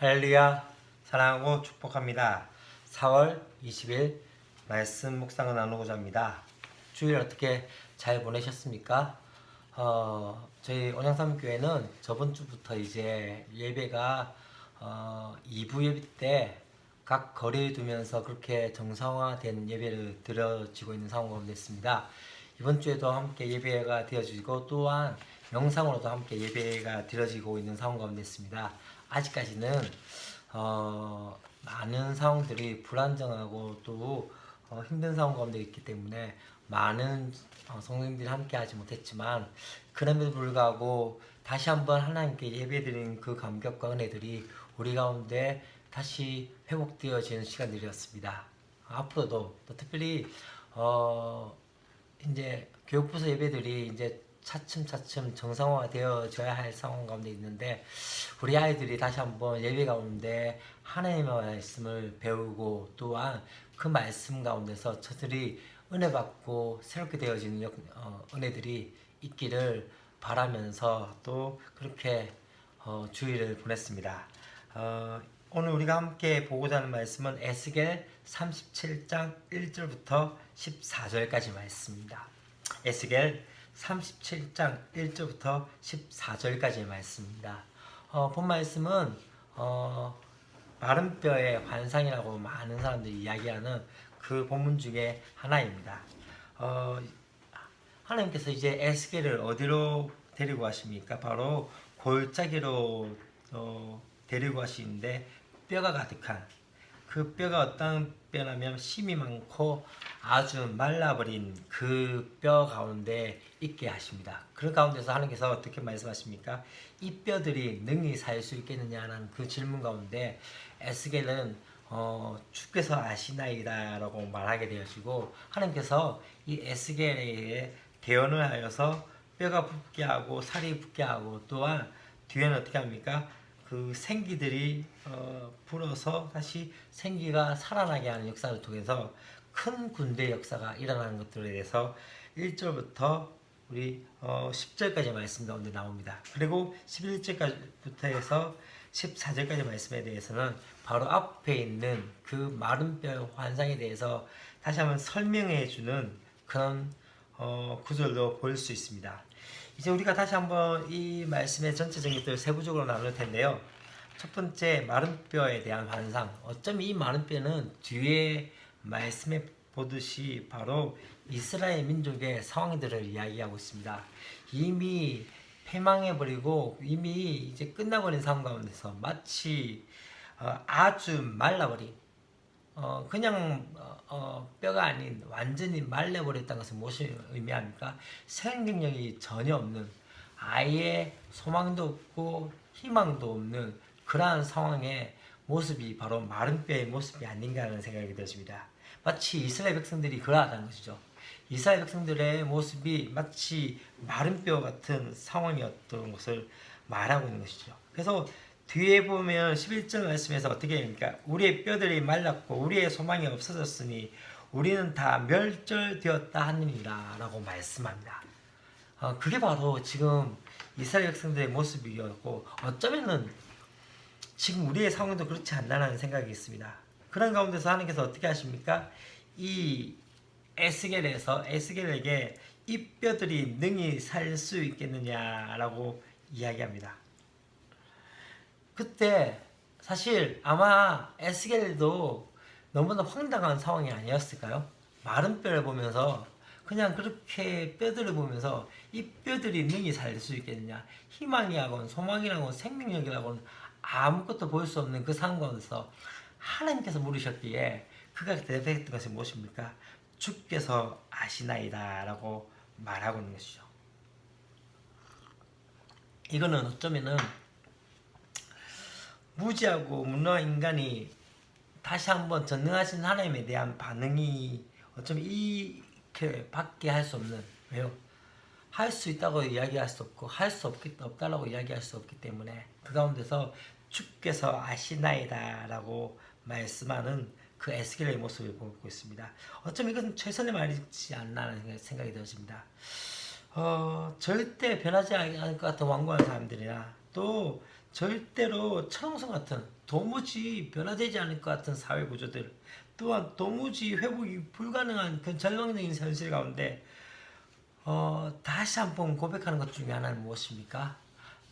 할렐루야, 사랑하고 축복합니다. 4월 20일 말씀 묵상을 나누고자 합니다. 주일 어떻게 잘 보내셨습니까? 저희 온양삼교회는 저번 주부터 이제 예배가 2부 예배 때 각 거리에 두면서 그렇게 정상화된 예배를 드려지고 있는 상황 가운데 있습니다. 이번 주에도 함께 예배가 되어지고 또한 영상으로도 함께 예배가 드려지고 있는 상황 가운데 있습니다. 아직까지는 많은 상황들이 불안정하고 또 힘든 상황 가운데 있기 때문에 많은 성도님들이 함께 하지 못했지만 그럼에도 불구하고 다시 한번 하나님께 예배드린 그 감격과 은혜들이 우리 가운데 다시 회복되어지는 시간들이었습니다. 앞으로도 또 특별히 이제 교육부서 예배들이 이제 차츰차츰 정상화되어져야 할 상황 가운데 있는데 우리 아이들이 다시 한번 예배 가운데 하나님의 말씀을 배우고 또한 그 말씀 가운데서 저들이 은혜 받고 새롭게 되어지는 은혜들이 있기를 바라면서 또 그렇게 주일을 보냈습니다. 오늘 우리가 함께 보고자 하는 말씀은 에스겔 37장 1절부터 14절까지 말씀입니다. 에스겔 37장 1절부터 14절까지의 말씀입니다. 본 말씀은 마른 뼈의 환상이라고 많은 사람들이 이야기하는 그 본문 중에 하나입니다. 하나님께서 이제 에스겔을 어디로 데리고 가십니까? 바로 골짜기로 데리고 가시는데 뼈가 가득한 그 뼈가 어떤 뼈냐면 힘이 많고 아주 말라버린 그 뼈 가운데 있게 하십니다. 그 가운데서 하나님께서 어떻게 말씀하십니까? 이 뼈들이 능히 살 수 있겠느냐는 그 질문 가운데 에스겔은 주께서 아시나이다 라고 말하게 되어지고 하나님께서 이 에스겔에게 대언을 하여서 뼈가 붙게 하고 살이 붙게 하고 또한 뒤에는 어떻게 합니까? 그 생기들이 불어서 다시 생기가 살아나게 하는 역사를 통해서 큰 군대 역사가 일어나는 것들에 대해서 1절부터 우리 10절까지 말씀 가운데 나옵니다. 그리고 11절부터 해서 14절까지 말씀에 대해서는 바로 앞에 있는 그 마른 뼈 환상에 대해서 다시 한번 설명해 주는 그런 구절도 볼 수 있습니다. 이제 우리가 다시 한번 이 말씀의 전체적인 것들을 세부적으로 나눌 텐데요. 첫 번째 마른 뼈에 대한 환상. 어쩜 이 마른 뼈는 뒤에 말씀에 보듯이 바로 이스라엘 민족의 상황들을 이야기하고 있습니다. 이미 패망해버리고 이미 이제 끝나버린 상황 가운데서 마치 아주 말라버린 그냥 뼈가 아닌 완전히 말려버렸다는 것은 무엇을 의미합니까? 생명력이 전혀 없는 아예 소망도 없고 희망도 없는 그러한 상황의 모습이 바로 마른 뼈의 모습이 아닌가 하는 생각이 들었습니다. 마치 이스라엘 백성들이 그러하다는 것이죠. 이스라엘 백성들의 모습이 마치 마른 뼈 같은 상황이었던 것을 말하고 있는 것이죠. 그래서 뒤에 보면 11절 말씀에서 어떻게 합니까? 우리의 뼈들이 말랐고 우리의 소망이 없어졌으니 우리는 다 멸절되었다 하느니라 라고 말씀합니다. 그게 바로 지금 이스라엘 백성들의 모습이었고 어쩌면은 지금 우리의 상황도 그렇지 않나라는 생각이 있습니다. 그런 가운데서 하나님께서 어떻게 하십니까? 이 에스겔에게 이 뼈들이 능히 살 수 있겠느냐라고 이야기합니다. 그때 사실 아마 에스겔도 너무나 황당한 상황이 아니었을까요? 마른 뼈를 보면서 그냥 그렇게 뼈들을 보면서 이 뼈들이 능히 살 수 있겠느냐, 희망이라고는 소망이라고는 생명력이라고는 아무것도 볼 수 없는 그 상황 가운데서 하나님께서 물으셨기에 그가 대답했던 것이 무엇입니까? 주께서 아시나이다 라고 말하고 있는 것이죠. 이거는 어쩌면은 무지하고 무능한 인간이 다시 한번 전능하신 하나님에 대한 반응이 어쩌면 이렇게 밖에 할 수 없는, 왜요? 할 수 있다고 이야기할 수 없고 할 수 없다라고 이야기할 수 없기 때문에 그 가운데서 주께서 아시나이다 라고 말씀하는 그 에스겔의 모습을 보고 있습니다. 어쩌면 이것은 최선의 말이지 않나라는 생각이 들어집니다. 절대 변하지 않을 것 같은 완고한 사람들이나 또 절대로 천왕성 같은 도무지 변화되지 않을 것 같은 사회 구조들, 또한 도무지 회복이 불가능한 그 절망적인 현실 가운데 다시 한번 고백하는 것 중에 하나는 무엇입니까?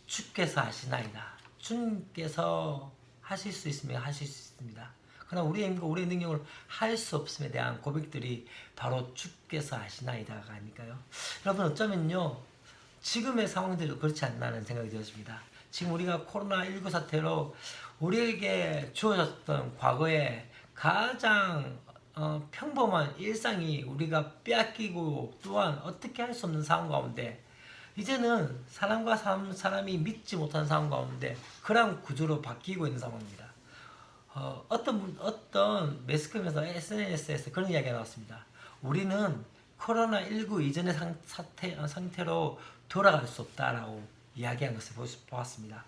주께서 하시나이다. 주님께서 하실 수 있으면 하실 수 있습니다. 그러나 우리의 힘과 우리의 능력을 할 수 없음에 대한 고백들이 바로 주께서 하시나이다가 아닐까요? 여러분, 어쩌면요 지금의 상황들도 그렇지 않나는 생각이 들었습니다. 지금 우리가 코로나19 사태로 우리에게 주어졌던 과거에 가장 평범한 일상이 우리가 빼앗기고 또한 어떻게 할 수 없는 상황 가운데 이제는 사람과 사람이 믿지 못하는 상황 가운데 그런 구조로 바뀌고 있는 상황입니다. 어떤 매스컴에서 SNS에서 그런 이야기가 나왔습니다. 우리는 코로나19 이전의 상태로 돌아갈 수 없다라고 이야기한 것을 보았습니다.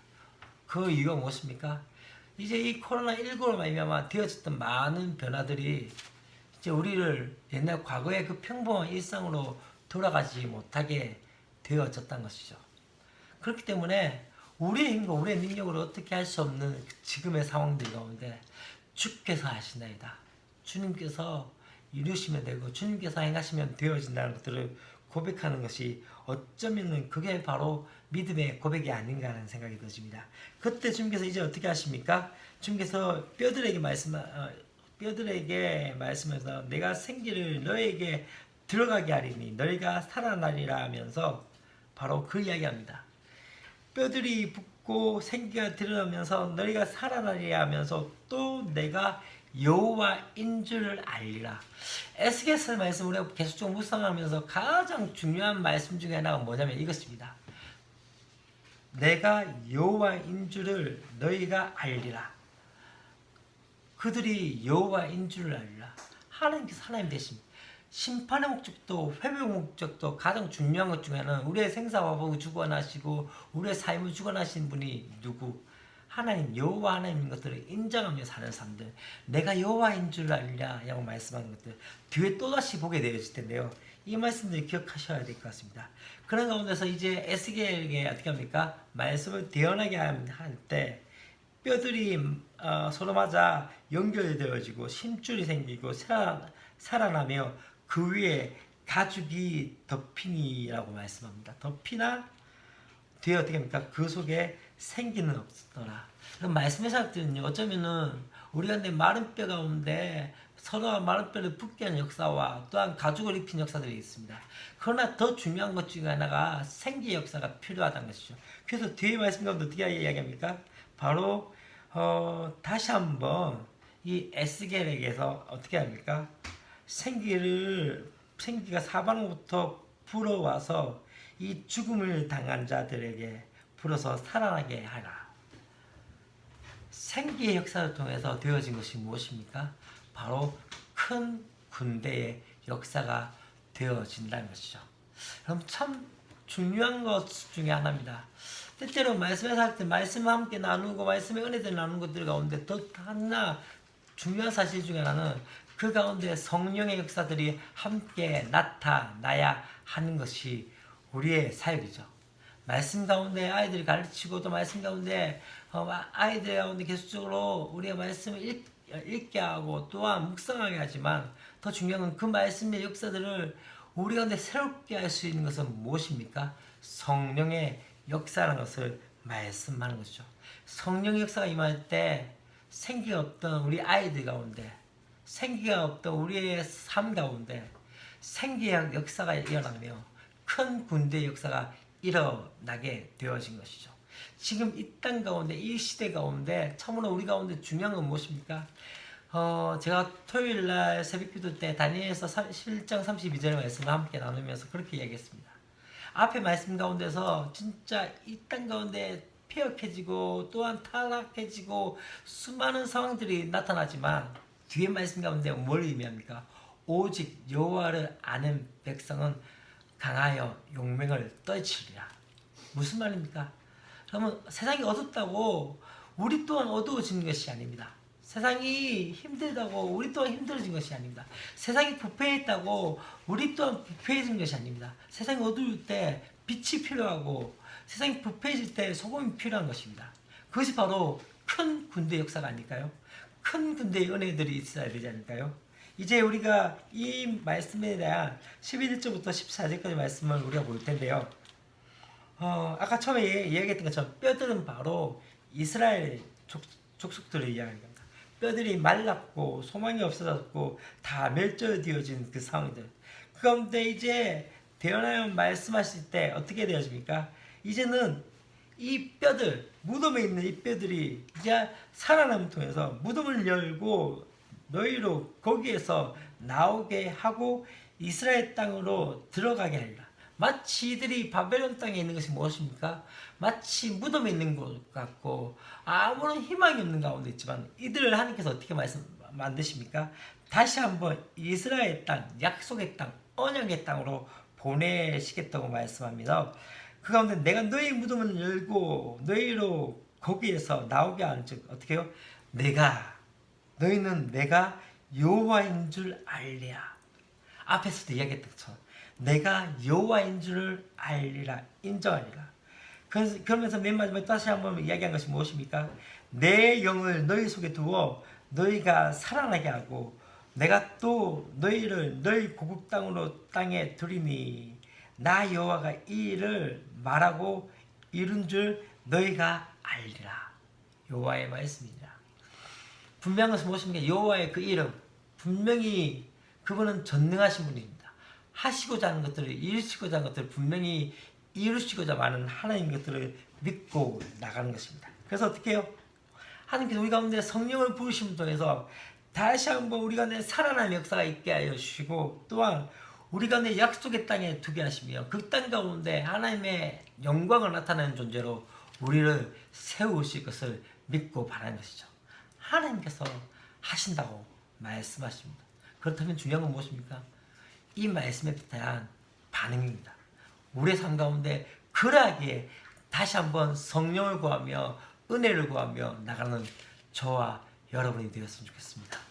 그 이유가 무엇입니까? 이제 이 코로나19로 말미암아 되어졌던 많은 변화들이 이제 우리를 옛날 과거의 그 평범한 일상으로 돌아가지 못하게 되어졌다는 것이죠. 그렇기 때문에 우리의 힘과 우리의 능력으로 어떻게 할 수 없는 지금의 상황들 가운데 주께서 하시나이다. 주님께서 이루시면 되고 주님께서 행하시면 되어진다는 것들을 고백하는 것이 어쩌면 그게 바로 믿음의 고백이 아닌가 하는 생각이 들어집니다. 그때 주님께서 이제 어떻게 하십니까? 주님께서 뼈들에게 말씀해서 내가 생기를 너에게 들어가게 하리니 너희가 살아나리라 하면서 바로 그 이야기합니다. 뼈들이 붙고 생기가 드러나면서 너희가 살아나리라 하면서 또 내가 여호와인 줄을 알리라. 에스겔서 말씀 우리가 계속적으로 묵상하면서 가장 중요한 말씀 중에 하나가 뭐냐면 이것입니다. 내가 여호와인 줄을 너희가 알리라. 그들이 여호와인 줄을 알리라. 하나님께서 하나님 되십니다. 심판의 목적도 회복의 목적도 가장 중요한 것 중에 하나는 우리의 생사화복을 주관하시고 우리의 삶을 주관하신 분이 누구? 하나님, 여호와 하나님인 것들을 인정하며 사는 사람들, 내가 여호와인 줄 알리라 라고 말씀하는 것들 뒤에 또다시 보게 되어질 텐데요. 이 말씀들 기억하셔야 될 것 같습니다. 그런 가운데서 이제 에스겔에게 어떻게 합니까? 말씀을 대언하게 할 때 뼈들이 서로 맞아 연결되어지고 심줄이 생기고 살아나며 그 위에 가죽이 덮이니라고 말씀합니다. 덮이나 뒤에 어떻게 합니까? 그 속에 생기는 없더라. 말씀의 사람들은요, 어쩌면은 우리가 근데 마른 뼈 가운데 서로 마른 뼈를 붙게 하는 역사와 또한 가죽을 입힌 역사들이 있습니다. 그러나 더 중요한 것 중에 하나가 생기의 역사가 필요하다는 것이죠. 그래서 뒤에 말씀 가운데 어떻게 이야기합니까? 바로 다시 한번 이 에스겔에게서 어떻게 합니까? 생기가 사방으로부터 불어와서 이 죽음을 당한 자들에게 불어서 살아나게 하라. 생기의 역사를 통해서 되어진 것이 무엇입니까? 바로 큰 군대의 역사가 되어진다는 것이죠. 그럼 참 중요한 것 중에 하나입니다. 때때로 말씀에 살 때 말씀과 함께 나누고 말씀의 은혜들 나누는 것들 가운데 더 하나 중요한 사실 중에 하나는 그 가운데 성령의 역사들이 함께 나타나야 하는 것이 우리의 사역이죠. 말씀 가운데 아이들을 가르치고 또 말씀 가운데 아이들 가운데 계속적으로 우리가 말씀을 읽게 하고 또한 묵상하게 하지만 더 중요한 건 그 말씀의 역사들을 우리 가운데 새롭게 할 수 있는 것은 무엇입니까? 성령의 역사라는 것을 말씀하는 것이죠. 성령의 역사가 임할 때 생기가 없던 우리 아이들 가운데 생기가 없던 우리의 삶 가운데 생기의 역사가 일어나며 큰 군대의 역사가 일어나게 되어진 것이죠. 지금 이 땅 가운데 이 시대 가운데 참으로 우리 가운데 중요한 건 무엇입니까? 제가 토요일날 새벽기도 때 다니엘서 11장 32절의 말씀을 함께 나누면서 그렇게 이야기했습니다. 앞에 말씀 가운데서 진짜 이 땅 가운데 폐역해지고 또한 타락해지고 수많은 상황들이 나타나지만 뒤에 말씀 가운데 뭘 의미합니까? 오직 여호와를 아는 백성은 강하여 용맹을 떨치리라. 무슨 말입니까? 그러면 세상이 어둡다고 우리 또한 어두워지는 것이 아닙니다. 세상이 힘들다고 우리 또한 힘들어진 것이 아닙니다. 세상이 부패했다고 우리 또한 부패해진 것이 아닙니다. 세상이 어두울 때 빛이 필요하고 세상이 부패해질 때 소금이 필요한 것입니다. 그것이 바로 큰 군대 역사가 아닐까요? 큰 군대의 은혜들이 있어야 되지 않을까요? 이제 우리가 이 말씀에 대한 11절부터 14절까지 말씀을 우리가 볼 텐데요. 아까 처음에 이야기했던 것처럼 뼈들은 바로 이스라엘 족속들을 이야기합니다. 뼈들이 말랐고 소망이 없어졌고 다 멸절되어진 그 상황들. 그 가운데 이제 대언하여 말씀하실 때 어떻게 되어집니까? 이제는 이 뼈들, 무덤에 있는 이 뼈들이 이제 살아남을 통해서 무덤을 열고 너희로 거기에서 나오게 하고 이스라엘 땅으로 들어가게 하리라. 마치 이들이 바벨론 땅에 있는 것이 무엇입니까? 마치 무덤에 있는 것 같고 아무런 희망이 없는 가운데 있지만 이들을 하나님께서 어떻게 만드십니까? 다시 한번 이스라엘 땅, 약속의 땅, 언약의 땅으로 보내시겠다고 말씀합니다. 그 가운데 내가 너희 무덤을 열고 너희로 거기에서 나오게 하는 즉 어떻게 해요? 너희는 내가 여호와인 줄 알리라. 앞에서도 이야기했던 것처럼 내가 여호와인 줄을 알리라, 인정하리라. 그러면서 맨 마지막에 다시 한번 이야기한 것이 무엇입니까? 내 영을 너희 속에 두어 너희가 살아나게 하고 내가 또 너희를 너희 고국 땅에 두리니 나 여호와가 이 일을 말하고 이룬 줄 너희가 알리라. 여호와의 말씀이니라. 분명한 것은 무엇입니까? 여호와의 그 이름, 분명히 그분은 전능하신 분입니다. 하시고자 하는 것들을, 이루시고자 하는 것들을 분명히 이루시고자 하는 하나님의 것들을 믿고 나가는 것입니다. 그래서 어떻게 해요? 하나님께서 우리 가운데 성령을 부으심을 통해서 다시 한번 우리 가운데 살아남은 역사가 있게 하여 주시고, 또한 우리 가운데 약속의 땅에 두게 하시며 그 땅 가운데 하나님의 영광을 나타내는 존재로 우리를 세우실 것을 믿고 바라는 것이죠. 하나님께서 하신다고 말씀하십니다. 그렇다면 중요한 건 무엇입니까? 이 말씀에 대한 반응입니다. 우리의 삶 가운데 그러하기에 다시 한번 성령을 구하며 은혜를 구하며 나가는 저와 여러분이 되었으면 좋겠습니다.